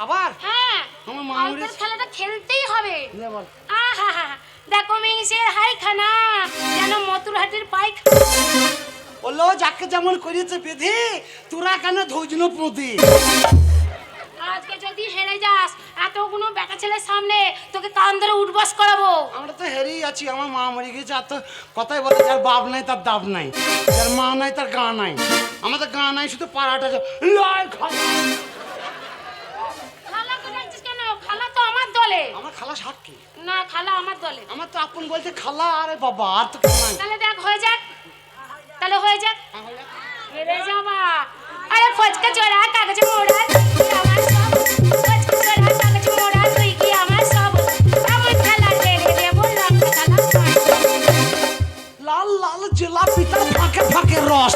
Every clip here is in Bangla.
আবার হ্যাঁ আমার মা আমাদের খেলাটা খেলতেই হবে। নে বল। আহা দেখো মিংসের হাই খানা যেন মথুরহাটির পাইক বললো যাকে যেমন করিয়েছে বিধি তোরা কেন ধৈর্য প্রতি। আজকে যদি হেরে যাস এতগুলো বেটা ছেলের সামনে তোকে কান ধরে উঠবাস করাবো। আমরা তো হেরেই আছি, আমার মা মরে গেছে। আর তো কথাই বলে যার বাপ নাই তার দাব নাই, যার মা নাই তার গা নাই। আমাদের গা নাই, শুধু পাড়াটা লয় খালা। খালা তো ডাকছিস কেন? খালা তো আমার দলে। আমার খালা সাক্ষী। না খালা আমার দলে। আমার তো আপন বলতে খালা, আরে বাবা আর তো কেউ নাই। তাহলে দেখ হয়ে যাক, তাহলে হয়ে যাক। হেরে যাবা আরে ফচকা চোরা কাগজে মোড়া তুই আমার সব, ফচকা চোরা কাগজে মোড়া তুই কি আমার সব। আমার খেলা টেনে দে বললাম খেলা লাল লাল জিলাপি তার ফাঁকে ফাঁকে রস,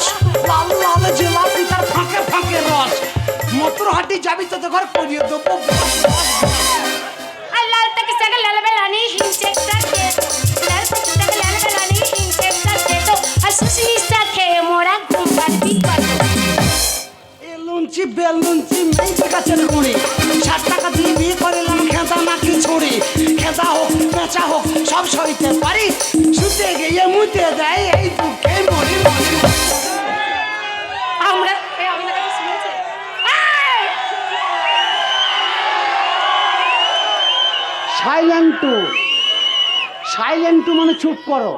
লাল লাল জিলাপি তার ফাঁকে ফাঁকে রস। মথুরহাটি যাবি তো ঘর করিয়ে দেবো। আর লাল তাকে সাগা লাল বেলানি হিংসে কাটে, লাল তাকে লাল বেলানি হিংসে কাটে তো আর সুশি সাথে মোড়া ঘুম পাড়বি কত। লুঞ্চি বেলুঞ্চি মেয়ে কাছের গুঁড়ি, 60 টাকা দিয়ে বিয়ে করিলাম খেদা নাকি ছুরি। খেদা হোক পেঁচা হোক সব সইতে পারি, শুতে গিয়ে মুতে দেয় এই দুঃখে মরি মরি। আমরা আমি না কথা শুনেছে সাইলেন্ট টু মানে চুপ করো,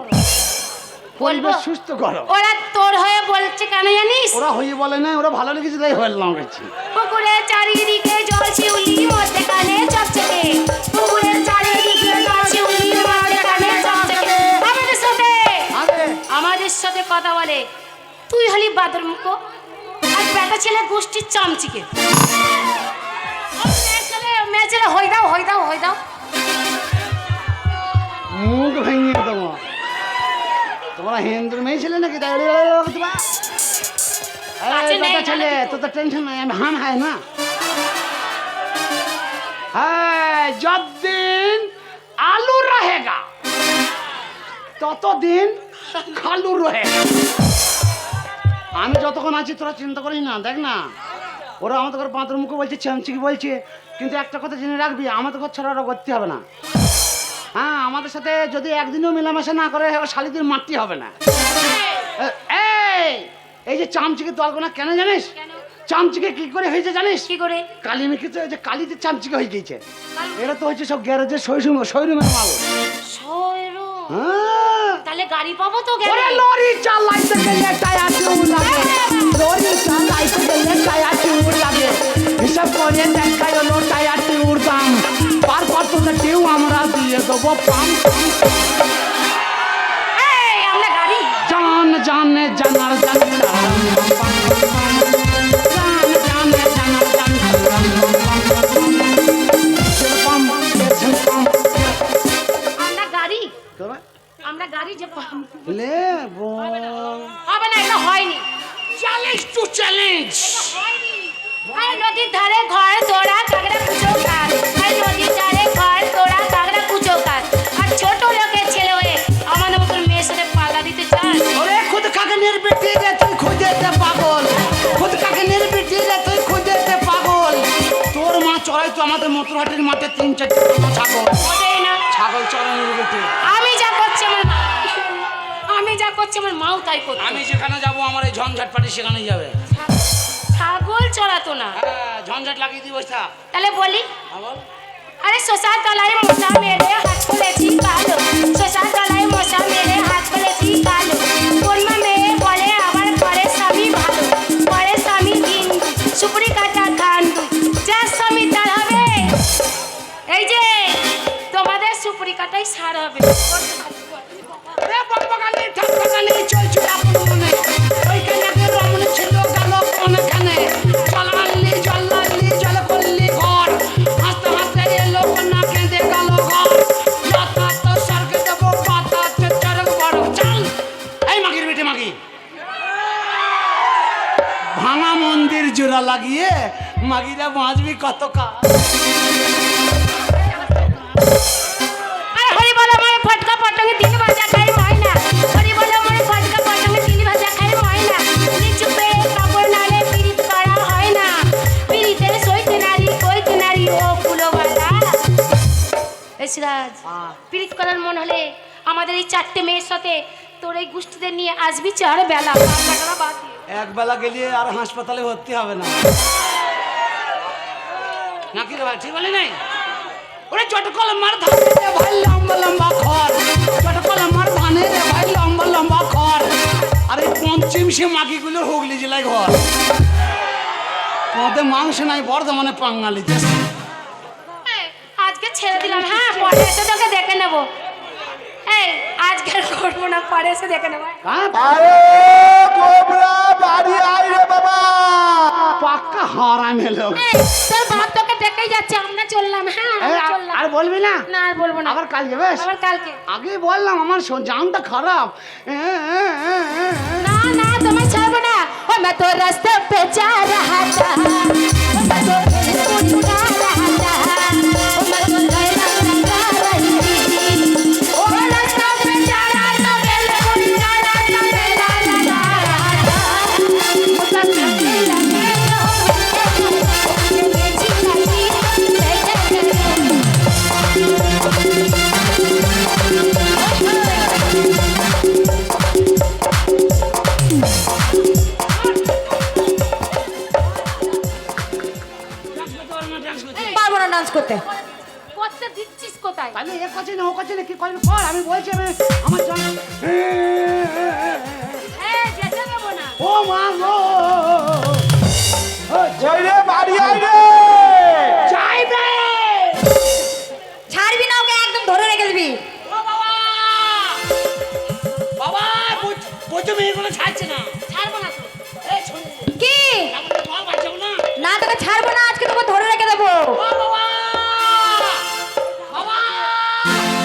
বলবো সুস্থ করো। ওরা তোর হয়ে বলছে কেন জানিস? ওরা হয়ে বলে না, ওরা ভালো লেগেছে তাই হলাম গেছি। পুকুরের চারিদিকে জল শিউলি মধ্যে কানে চকচকে, পুকুরের চারিদিকে জল শিউলি মধ্যে কানে চকচকে। আমাদের সাথে কথা বলে তুই হলি বাদর মুখ আর বেটা ছেলে গোষ্ঠীর চামচিকে। মেয়ে ছেলে হই দাও হই দাও হই দাও। মুখ ভেঙে দেবো। তোমরা হিন্দুর মেয়ে ছেলে নাকি? ছেলে তো তো টেনশন নাই, আমি হাম হায় না। হ্যাঁ যতদিন আলু রহেগা ততদিন খালু রহেগা। আমি যতক্ষণ আছি তোরা চিন্তা করিস না। দেখ না ওরা আমাদের ঘর বাঁদর মুখে বলছে, চামচিকি বলছে, কিন্তু একটা কথা জেনে রাখবি, আমাদের ঘর ছাড়া ওরা করতে হবে না। হ্যাঁ আমাদের সাথে যদি একদিনও মেলামেশা না করে শালিদের মারতে হবে না। এই যে চামচিকের দলগোনা কেন জানিস? চামচিকে কি করে হয়েছে জানিস? কি করে? কালি মেখেছে, যে কালিতে চামচিকে হয়ে গিয়েছে। এরা তো হচ্ছে সব গ্যারেজের শোরুমের মাল। তাহলে গাড়ি পাবো তো? লরি চালাইতে গেলে টায়ার টিউব লাগে, লরি চালাইতে গেলে টায়ার টিউব লাগে। হিসাব করে দেখাই হলো টায়ার টিউব দাম, পার তো টিউ আমরা দিয়ে দেবো পাম। আমরা গাড়ি জান জানে জানার জানে আমরা গাড়ি যে হবে না, এটা হয়নি। Challenge two challenge. নদীর ধারে ঘর তোরা কাগড়া কুচো কাজ, নদীর ধারে ঘর তোরা কাগড়া কুচো কাজ। আর ছোট লোকের ছেলে হয়ে আমাদের মতন মেয়ের সাথে পাল্লা দিতে চাস? ওরে খুদ কাকে নির্বিটি রে তুই খুঁজেতে পাগল, খুদ কাকে নির্বিটি রে তুই খুঁজেতে পাগল। তোর মা চড়াই তো আমাদের মথুরহাটির মাঠে 3-4 ছাগল। ছাগল চড়াই নির্বিটি। আমি যা করছি আমার মাও তাই করছে। আমি যেখানে যাবো আমার এই ঝঞ্ঝাট পাটি সেখানেই যাবে। ছাগল চড়াতো না? হ্যাঁ ঝঞ্ঝাট লাগিয়ে দিই বসা। তাহলে বলি আরে শশার তলায় মশা মেরে হাত খুলেছি কালো, শশার তলায় মশা মেরে হাত খুলেছি কালো। কোনমা মেয়ে বলে আবার ঘরে স্বামী ভালো, ঘরে স্বামী দিন সুপুরি কাটা খান যার স্বামী তার হবে। এই যে তোমাদের সুপুরি কাটাই সার হবে। ভাঙা মন্দির জোড়া লাগিয়ে মাগিরা বাঁচবি কত কাল। হরি বল আমার ফটকা পটঙ্গে দিন ভাজা খাই ময়না, হরি বল আমার ফটকা পটঙ্গে দিন ভাজা খাই ময়না। নিচু পেয়ে কাপড় নালে পিরিত করা হয় না, পিরিতের সইতে নারী কইতে নারী সিরাজ প্রীত করার মন হলে আমাদের এই 4টে মেয়ের সাথে তোর এই গোষ্ঠীদের নিয়ে আসবি 4 বেলা টাকাটা বাদ দিয়ে। এক বেলা গেলিয়ে আর হাসপাতালে ভর্তি হবে না নাকি রে ভাই? ঠিক বলি নাই? ওরে চটকলে মার ধানে রে ভাই লম্বা লম্বা খড়, চটকলে মার ধানে রে ভাই লম্বা লম্বা খড়। আরে পঞ্চম সে মাগিগুলো হুগলি জেলায় ঘর। তোমাদের মাংস নাই বর্ধমানে পাঙ্গালি। আজকে ছেড়ে দিলাম, হ্যাঁ পরে এসে তোকে দেখে নেবো। এই আজকে আর করবো না, পরে এসে দেখে নেবো। আরে কোবরা বাড়ি আই রে বাবা। পাক্কা হারাম এলো। এই, তোর বাপ তোকে দেখেই যাচ্ছে, আমরা চললাম। হ্যাঁ এই, আমরা চললাম। আর বলবি না? না আর বলবো না। আবার কাল যাবে? আবার কালকে। আগেই বললাম আমার জানটা খারাপ। না না তোমায় ছাড়বো না। ও मैं तो रास्ते पे जा रहा था, ओ मैं तो दिल को चुरा रहा था, ओ मैं तो लैला लगा रही थी, ओ रास्ते पे जा रहा था, दिल को चुरा रहा था, लैला लगा रहा था, मुझे लगे लगे ये बेची लगी পারবো না ডান্স করতে। করতে দিচ্ছিস কোথায়? তাহলে এ কাছে না ও কাছে না কি করবি কর। আমি বলছি আমি আমার জান। হ্যাঁ যেতে দেবো না। ও মা গো কই রে বাড়ি আই রে। চাইবে ছাড়বি না, ওকে একদম ধরে রেখে দিবি। ও বাবা বাবা কত মেয়েগুলো ছাড়ছে না। ছাড়বো না তো। এই শুন কি আমাকে বল বাঁচাও না। না, তোকে ছাড়বো না, আজকে তোকে ধরে রেখে দেবো। ও বাবা বাবা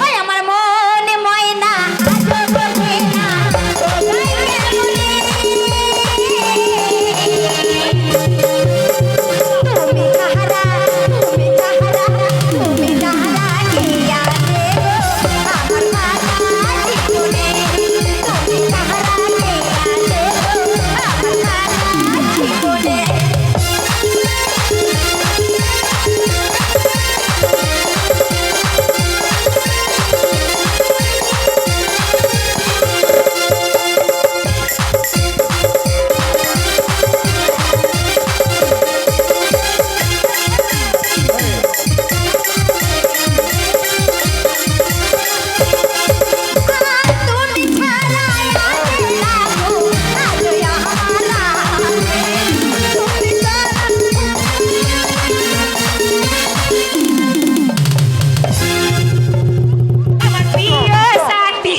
ওই আমার মনে ময়না আজো বোঝে না, গাইবে বলে তুমি কাহারা, তুমি কাহারা, তুমি কাহারা কিয়া দেবো আমার মাথা জীবনে, তুমি কাহারা কিয়া দেবো আমার মাথা জীবনে। তুমি ছাড়া আগে লাগো আলো হারা, তুমি আমার প্রিয় সাথী